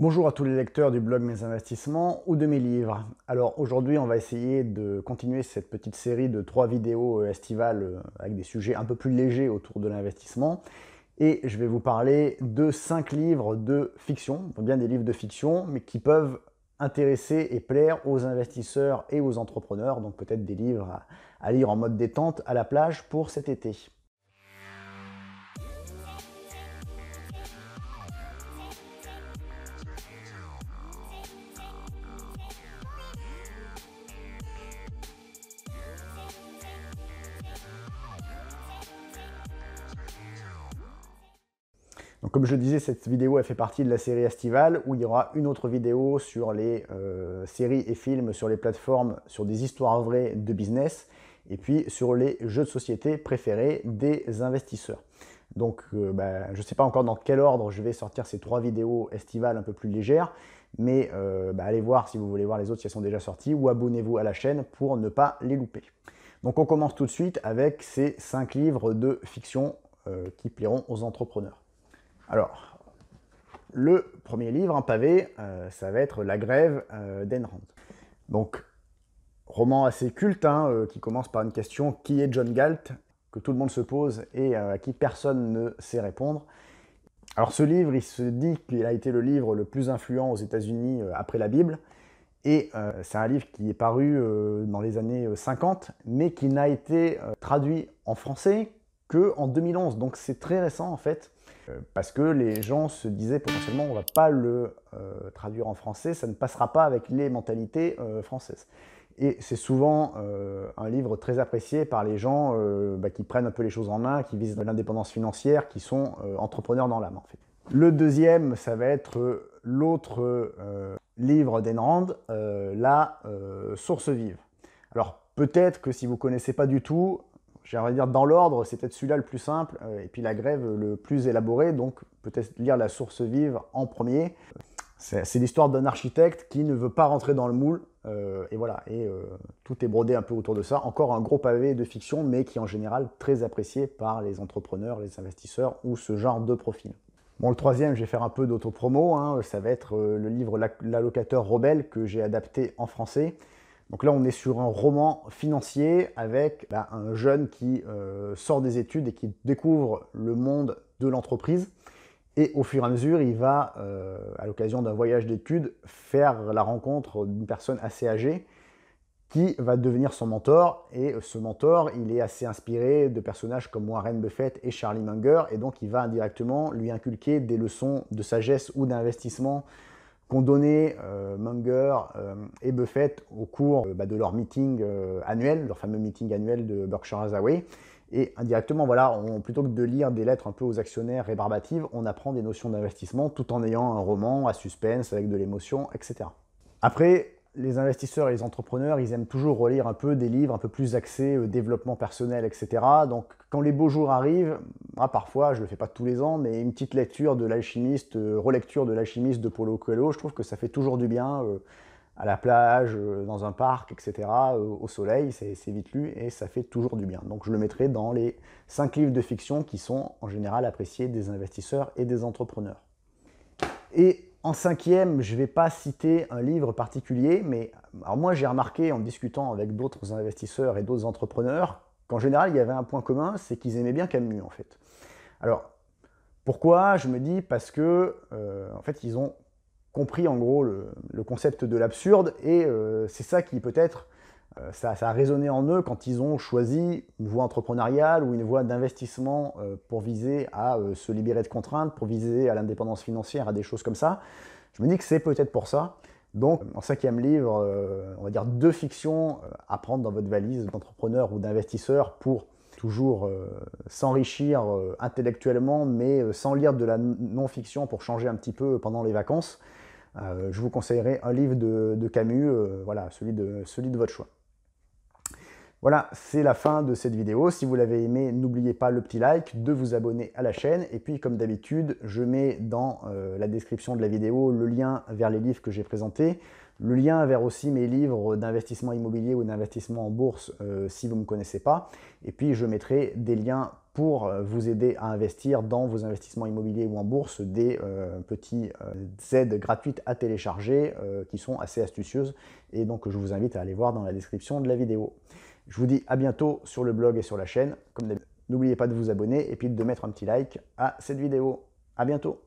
Bonjour à tous les lecteurs du blog Mes Investissements ou de mes livres. Alors aujourd'hui on va essayer de continuer cette petite série de 3 vidéos estivales avec des sujets un peu plus légers autour de l'investissement. Et je vais vous parler de 5 livres de fiction, bien des livres de fiction, mais qui peuvent intéresser et plaire aux investisseurs et aux entrepreneurs. Donc peut-être des livres à lire en mode détente à la plage pour cet été. Donc comme je le disais, cette vidéo elle fait partie de la série estivale où il y aura une autre vidéo sur les séries et films sur les plateformes, sur des histoires vraies de business et puis sur les jeux de société préférés des investisseurs. Donc je ne sais pas encore dans quel ordre je vais sortir ces 3 vidéos estivales un peu plus légères, mais allez voir si vous voulez voir les autres si elles sont déjà sorties ou abonnez-vous à la chaîne pour ne pas les louper. Donc on commence tout de suite avec ces 5 livres de fiction qui plairont aux entrepreneurs. Alors, le premier livre, un pavé, ça va être La Grève d'Ayn Rand. Donc, roman assez culte, qui commence par une question « Qui est John Galt ?» que tout le monde se pose et à qui personne ne sait répondre. Alors ce livre, il se dit qu'il a été le livre le plus influent aux États-Unis après la Bible. Et c'est un livre qui est paru dans les années 50, mais qui n'a été traduit en français qu'en 2011. Donc c'est très récent en fait, parce que les gens se disaient potentiellement on ne va pas le traduire en français, ça ne passera pas avec les mentalités françaises. Et c'est souvent un livre très apprécié par les gens qui prennent un peu les choses en main, qui visent l'indépendance financière, qui sont entrepreneurs dans l'âme en fait. Le deuxième, ça va être l'autre livre d'Ayn Rand, La source vive. Alors peut-être que si vous ne connaissez pas du tout, j'aimerais dire dans l'ordre, c'est peut-être celui-là le plus simple, et puis La Grève le plus élaboré, donc peut-être lire La source vive en premier. C'est l'histoire d'un architecte qui ne veut pas rentrer dans le moule, et voilà, tout est brodé un peu autour de ça. Encore un gros pavé de fiction, mais qui est en général très apprécié par les entrepreneurs, les investisseurs ou ce genre de profil. Bon, le troisième, je vais faire un peu d'autopromo, ça va être le livre L'allocateur rebelle que j'ai adapté en français. Donc là, on est sur un roman financier avec un jeune qui sort des études et qui découvre le monde de l'entreprise. Et au fur et à mesure, il va, à l'occasion d'un voyage d'études, faire la rencontre d'une personne assez âgée qui va devenir son mentor. Et ce mentor, il est assez inspiré de personnages comme Warren Buffett et Charlie Munger. Et donc, il va indirectement lui inculquer des leçons de sagesse ou d'investissement qu'ont donné Munger et Buffett au cours de leur meeting annuel, leur fameux meeting annuel de Berkshire Hathaway. Et indirectement, voilà, plutôt que de lire des lettres un peu aux actionnaires rébarbatives, on apprend des notions d'investissement tout en ayant un roman à suspense avec de l'émotion, etc. Après, les investisseurs et les entrepreneurs, ils aiment toujours relire un peu des livres un peu plus axés développement personnel, etc. Donc, quand les beaux jours arrivent, moi, parfois, je ne le fais pas tous les ans, mais une petite lecture de l'alchimiste, relecture de l'alchimiste de Paulo Coelho, je trouve que ça fait toujours du bien à la plage, dans un parc, etc., au soleil, c'est vite lu et ça fait toujours du bien. Donc, je le mettrai dans les 5 livres de fiction qui sont en général appréciés des investisseurs et des entrepreneurs. Et en cinquième, je ne vais pas citer un livre particulier, mais alors moi j'ai remarqué en discutant avec d'autres investisseurs et d'autres entrepreneurs qu'en général il y avait un point commun, c'est qu'ils aimaient bien Camus en fait. Alors pourquoi? Je me dis parce que en fait ils ont compris en gros le concept de l'absurde et c'est ça qui peut-être ça a résonné en eux quand ils ont choisi une voie entrepreneuriale ou une voie d'investissement pour viser à se libérer de contraintes, pour viser à l'indépendance financière, à des choses comme ça. Je me dis que c'est peut-être pour ça. Donc, en cinquième livre, on va dire 2 fictions à prendre dans votre valise d'entrepreneur ou d'investisseur pour toujours s'enrichir intellectuellement, mais sans lire de la non-fiction pour changer un petit peu pendant les vacances. Je vous conseillerais un livre de Camus, voilà, celui de votre choix. Voilà, c'est la fin de cette vidéo. Si vous l'avez aimé, n'oubliez pas le petit like, de vous abonner à la chaîne. Et puis, comme d'habitude, je mets dans la description de la vidéo le lien vers les livres que j'ai présentés, le lien vers aussi mes livres d'investissement immobilier ou d'investissement en bourse si vous ne me connaissez pas. Et puis, je mettrai des liens pour vous aider à investir dans vos investissements immobiliers ou en bourse, des petits aides gratuites à télécharger qui sont assez astucieuses, et donc je vous invite à aller voir dans la description de la vidéo. Je vous dis à bientôt sur le blog et sur la chaîne. Comme d'habitude, n'oubliez pas de vous abonner et puis de mettre un petit like à cette vidéo. À bientôt.